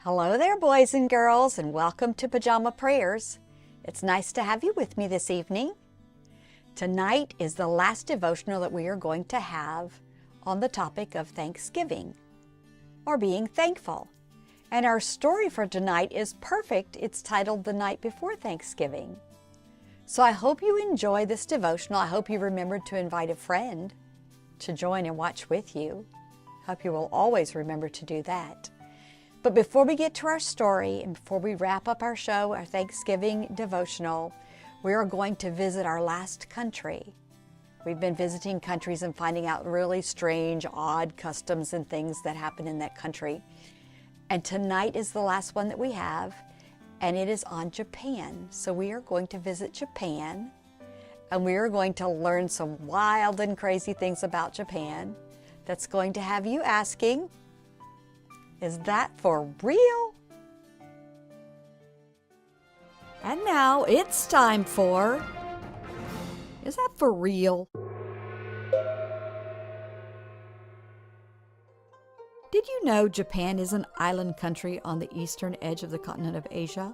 Hello there, boys and girls, and welcome to Pajama Prayers. It's nice to have you with me this evening. Tonight is the last devotional that we are going to have on the topic of Thanksgiving, or being thankful. And our story for tonight is perfect. It's titled The Night Before Thanksgiving. So I hope you enjoy this devotional. I hope you remembered to invite a friend to join and watch with you. I hope you will always remember to do that. But before we get to our story and before we wrap up our show, our Thanksgiving devotional, we are going to visit our last country. We've been visiting countries and finding out really strange, odd customs and things that happen in that country. And tonight is the last one that we have, and it is on Japan. So we are going to visit Japan, and we are going to learn some wild and crazy things about Japan that's going to have you asking, is that for real? And now it's time for, is that for real? Did you know Japan is an island country on the eastern edge of the continent of Asia?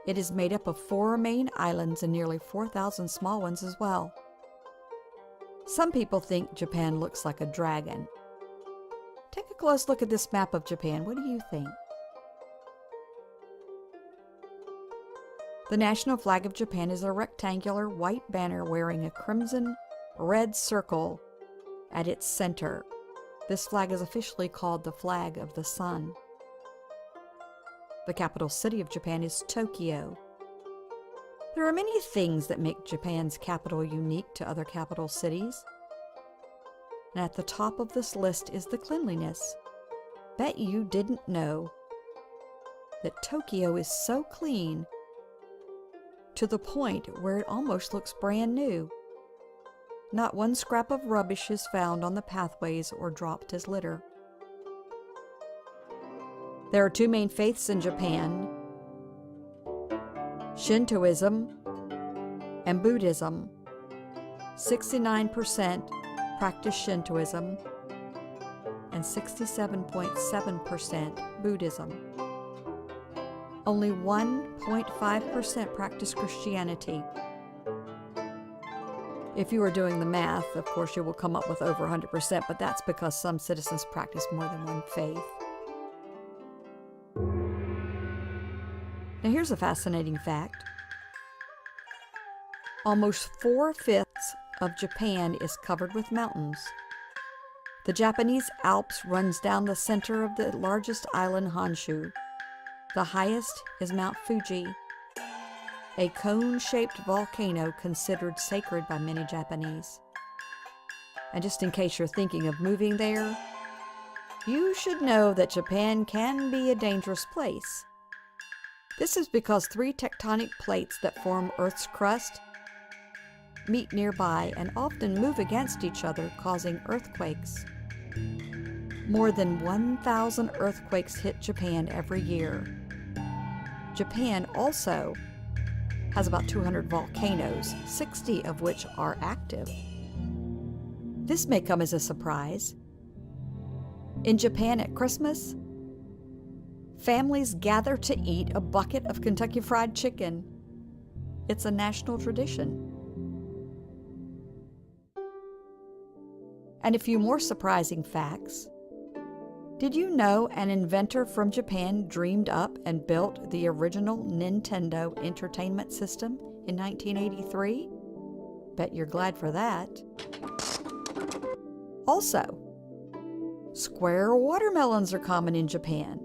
It is made up of 4 main islands and nearly 4,000 small ones as well. Some people think Japan looks like a dragon. Take a close look at this map of Japan. What do you think? The national flag of Japan is a rectangular white banner wearing a crimson red circle at its center. This flag is officially called the Flag of the Sun. The capital city of Japan is Tokyo. There are many things that make Japan's capital unique to other capital cities. And at the top of this list is the cleanliness. Bet you didn't know that Tokyo is so clean to the point where it almost looks brand new. Not one scrap of rubbish is found on the pathways or dropped as litter. There are 2 main faiths in Japan: Shintoism and Buddhism. 69% practice Shintoism and 67.7% Buddhism. Only 1.5% practice Christianity. If you are doing the math, of course you will come up with over 100%, but that's because some citizens practice more than one faith. Now here's a fascinating fact. Almost 4/5 of Japan is covered with mountains. The Japanese Alps runs down the center of the largest island, Honshu. The highest is Mount Fuji, a cone-shaped volcano considered sacred by many Japanese. And just in case you're thinking of moving there, you should know that Japan can be a dangerous place. This is because 3 tectonic plates that form Earth's crust meet nearby and often move against each other, causing earthquakes. More than 1,000 earthquakes hit Japan every year. Japan also has about 200 volcanoes, 60 of which are active. This may come as a surprise. In Japan at Christmas, families gather to eat a bucket of Kentucky Fried Chicken. It's a national tradition. And a few more surprising facts. Did you know an inventor from Japan dreamed up and built the original Nintendo Entertainment System in 1983? Bet you're glad for that. Also, square watermelons are common in Japan,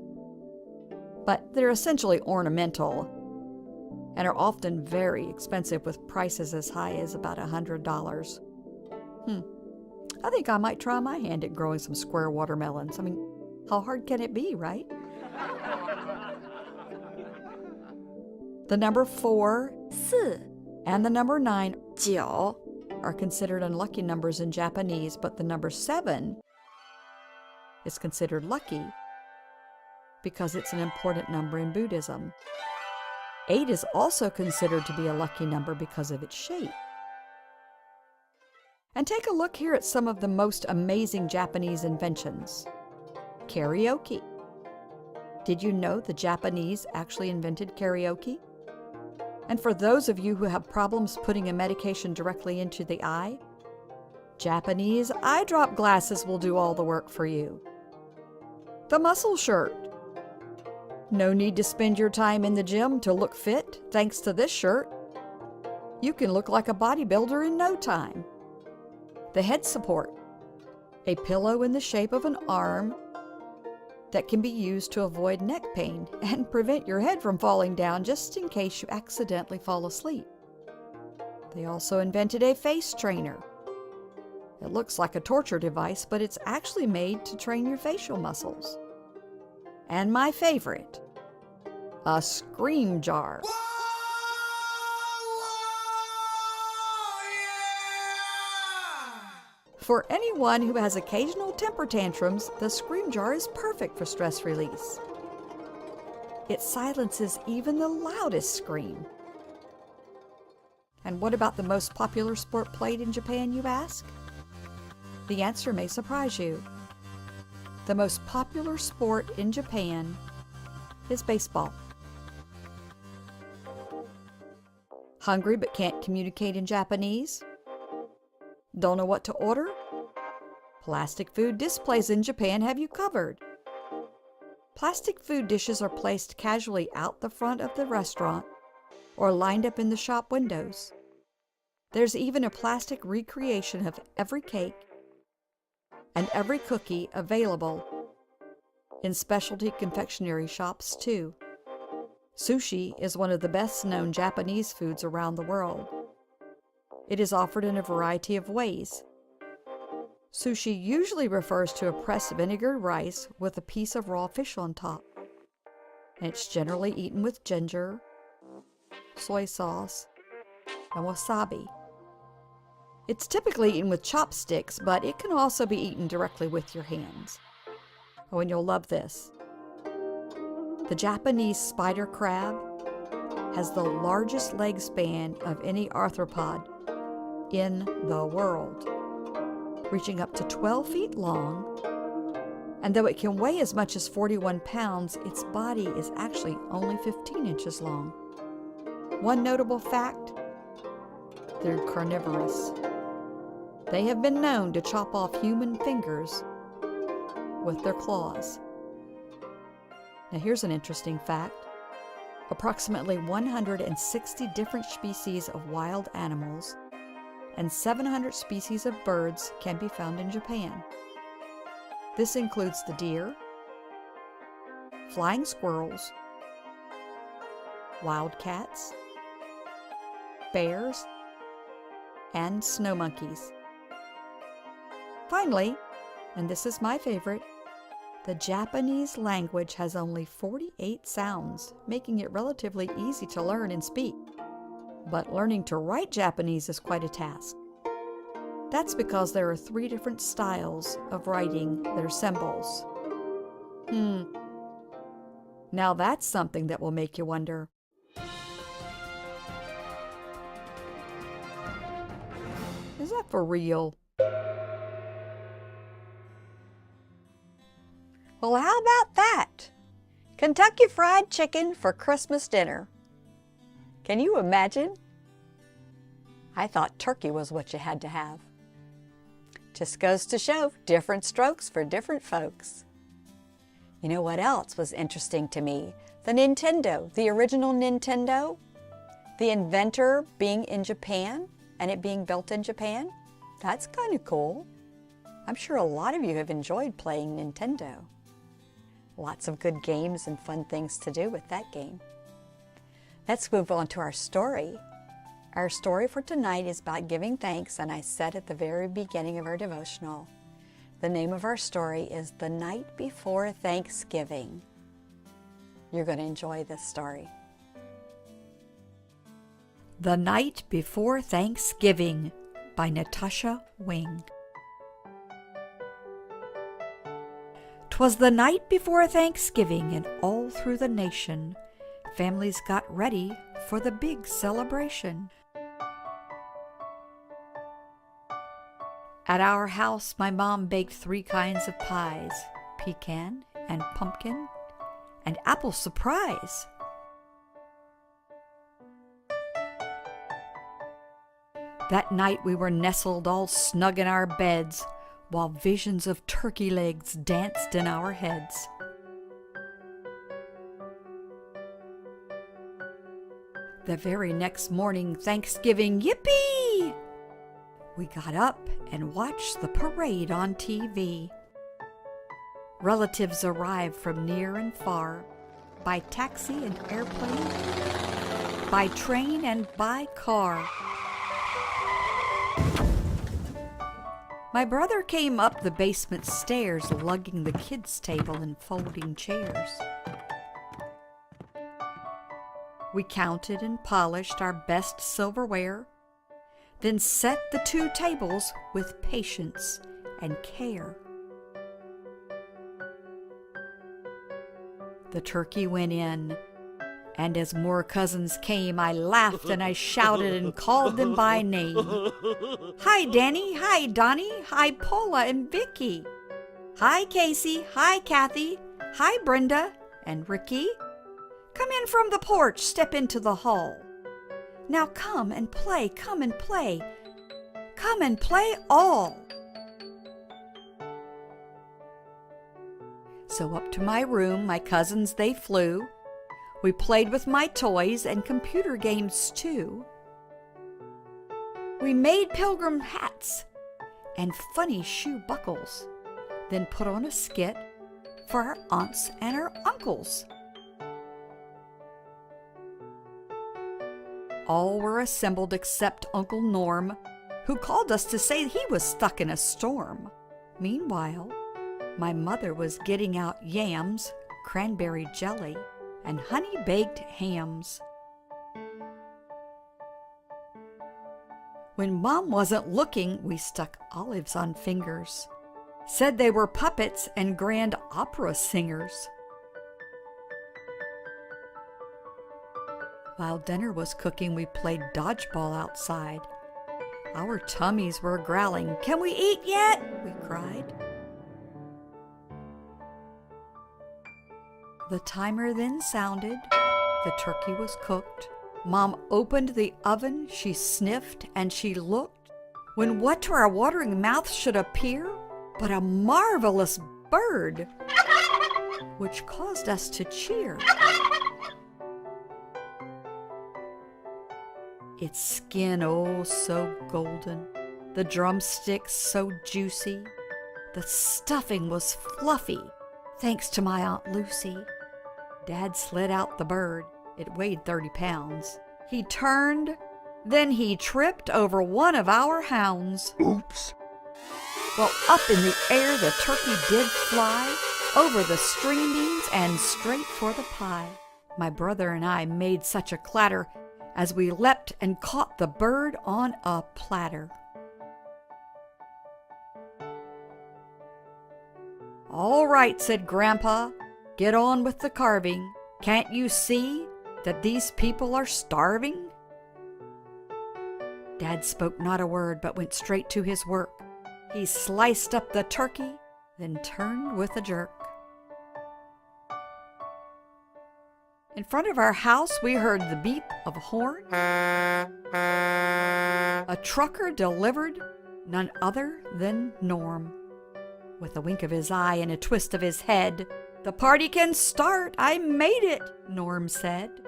but they're essentially ornamental. and are often very expensive with prices as high as about $100. I think I might try my hand at growing some square watermelons. I mean, how hard can it be, right? The number 4, 4, and the number 9, 9, are considered unlucky numbers in Japanese, but the number 7 is considered lucky because it's an important number in Buddhism. 8 is also considered to be a lucky number because of its shape. And take a look here at some of the most amazing Japanese inventions. Karaoke. Did you know the Japanese actually invented karaoke? And for those of you who have problems putting a medication directly into the eye, Japanese eye drop glasses will do all the work for you. The muscle shirt. No need to spend your time in the gym to look fit thanks to this shirt. You can look like a bodybuilder in no time. The head support. A pillow in the shape of an arm that can be used to avoid neck pain and prevent your head from falling down just in case you accidentally fall asleep. They also invented a face trainer. It looks like a torture device, but it's actually made to train your facial muscles. And my favorite, a scream jar. For anyone who has occasional temper tantrums, the scream jar is perfect for stress release. It silences even the loudest scream. And what about the most popular sport played in Japan, you ask? The answer may surprise you. The most popular sport in Japan is baseball. Hungry but can't communicate in Japanese? Don't know what to order? Plastic food displays in Japan have you covered. Plastic food dishes are placed casually out the front of the restaurant or lined up in the shop windows. There's even a plastic recreation of every cake and every cookie available in specialty confectionery shops too. Sushi is one of the best-known Japanese foods around the world. It is offered in a variety of ways. Sushi usually refers to a pressed vinegared rice with a piece of raw fish on top. And it's generally eaten with ginger, soy sauce, and wasabi. It's typically eaten with chopsticks, but it can also be eaten directly with your hands. Oh, and you'll love this. The Japanese spider crab has the largest leg span of any arthropod in the world, reaching up to 12 feet long, and though it can weigh as much as 41 pounds, its body is actually only 15 inches long. One notable fact, they're carnivorous. They have been known to chop off human fingers with their claws. Now here's an interesting fact. Approximately 160 different species of wild animals and 700 species of birds can be found in Japan. This includes the deer, flying squirrels, wildcats, bears, and snow monkeys. Finally, and this is my favorite, the Japanese language has only 48 sounds, making it relatively easy to learn and speak. But learning to write Japanese is quite a task. That's because there are 3 different styles of writing their symbols. Now that's something that will make you wonder. Is that for real? Well, how about that? Kentucky Fried Chicken for Christmas dinner. Can you imagine? I thought turkey was what you had to have. Just goes to show, different strokes for different folks. You know what else was interesting to me? The Nintendo, the original Nintendo, the inventor being in Japan and it being built in Japan. That's kind of cool. I'm sure a lot of you have enjoyed playing Nintendo. Lots of good games and fun things to do with that game. Let's move on to our story. Our story for tonight is about giving thanks, and I said at the very beginning of our devotional, the name of our story is The Night Before Thanksgiving. You're going to enjoy this story. The Night Before Thanksgiving by Natasha Wing. 'Twas the night before Thanksgiving, and all through the nation, families got ready for the big celebration. At our house, my mom baked 3 kinds of pies, pecan and pumpkin and apple surprise. That night we were nestled all snug in our beds, while visions of turkey legs danced in our heads. The very next morning, Thanksgiving, yippee! We got up and watched the parade on TV. Relatives arrived from near and far, by taxi and airplane, by train and by car. My brother came up the basement stairs, lugging the kids' table and folding chairs. We counted and polished our best silverware, then set the 2 tables with patience and care. The turkey went in, and as more cousins came, I laughed and I shouted and called them by name. Hi, Danny. Hi, Donnie. Hi, Paula and Vicky. Hi, Casey. Hi, Kathy. Hi, Brenda and Ricky. Come in from the porch, step into the hall. Now come and play, come and play. Come and play all. So up to my room, my cousins, they flew. We played with my toys and computer games too. We made pilgrim hats and funny shoe buckles, then put on a skit for our aunts and our uncles. All were assembled except Uncle Norm, who called us to say he was stuck in a storm. Meanwhile, my mother was getting out yams, cranberry jelly, and honey-baked hams. When Mom wasn't looking, we stuck olives on fingers, said they were puppets and grand opera singers. While dinner was cooking, we played dodgeball outside. Our tummies were growling. "Can we eat yet?" we cried. The timer then sounded. The turkey was cooked. Mom opened the oven. She sniffed and she looked, when what to our watering mouths should appear but a marvelous bird, which caused us to cheer. Its skin, oh, so golden, the drumsticks so juicy, the stuffing was fluffy, thanks to my Aunt Lucy. Dad slid out the bird. It weighed 30 pounds. He turned, then he tripped over one of our hounds. Oops! Well, up in the air the turkey did fly, over the string beans and straight for the pie. My brother and I made such a clatter as we leapt and caught the bird on a platter. "All right," said Grandpa, "get on with the carving. Can't you see that these people are starving?" Dad spoke not a word, but went straight to his work. He sliced up the turkey, then turned with a jerk. In front of our house, we heard the beep of a horn. A trucker delivered, none other than Norm. With a wink of his eye and a twist of his head, "The party can start, I made it," Norm said.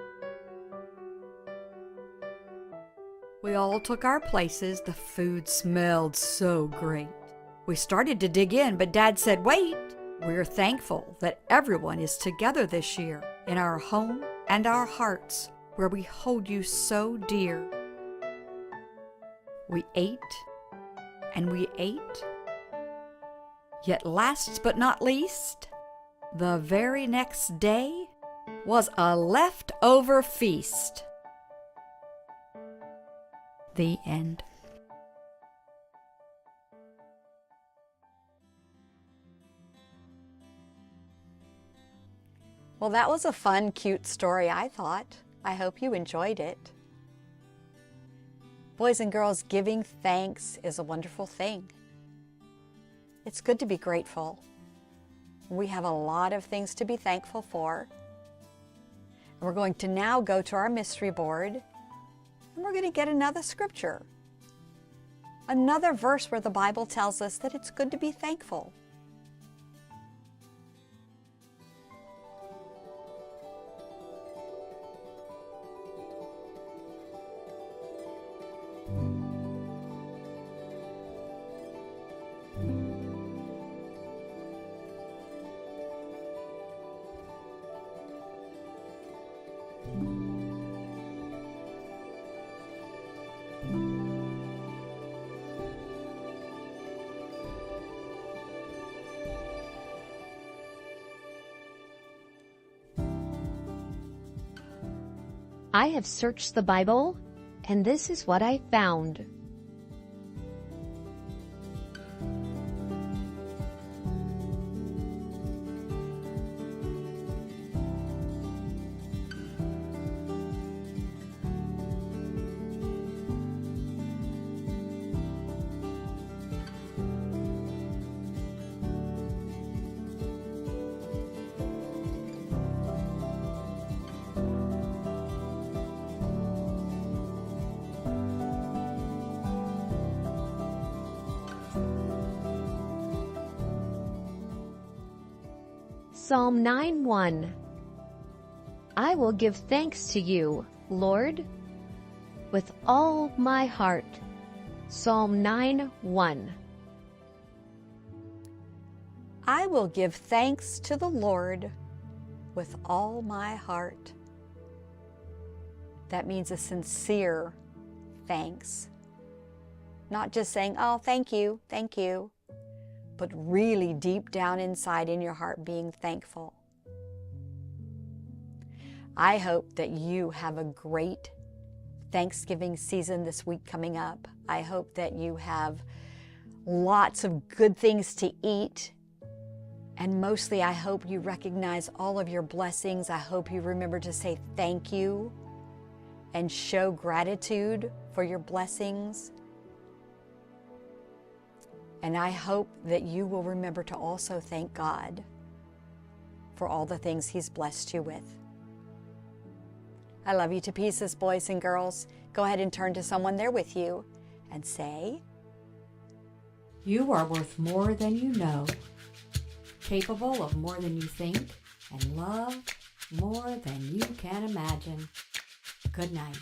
We all took our places. The food smelled so great. We started to dig in, but Dad said, "Wait, we're thankful that everyone is together this year in our home and our hearts. where we hold you so dear. We ate and we ate, yet last but not least, the very next day was a leftover feast. The end. Well, that was a fun, cute story, I thought. I hope you enjoyed it. Boys and girls, giving thanks is a wonderful thing. It's good to be grateful. We have a lot of things to be thankful for. And we're going to now go to our mystery board, and we're going to get another scripture. Another verse where the Bible tells us that it's good to be thankful. I have searched the Bible, and this is what I found. Psalm 9:1. I will give thanks to you, Lord, with all my heart. Psalm 9:1. I will give thanks to the Lord with all my heart. That means a sincere thanks. Not just saying, oh, thank you, but really deep down inside in your heart being thankful. I hope that you have a great Thanksgiving season this week coming up. I hope that you have lots of good things to eat. And mostly, I hope you recognize all of your blessings. I hope you remember to say thank you and show gratitude for your blessings. And I hope that you will remember to also thank God for all the things He's blessed you with. I love you to pieces, boys and girls. Go ahead and turn to someone there with you and say, you are worth more than you know, capable of more than you think, and love more than you can imagine. Good night.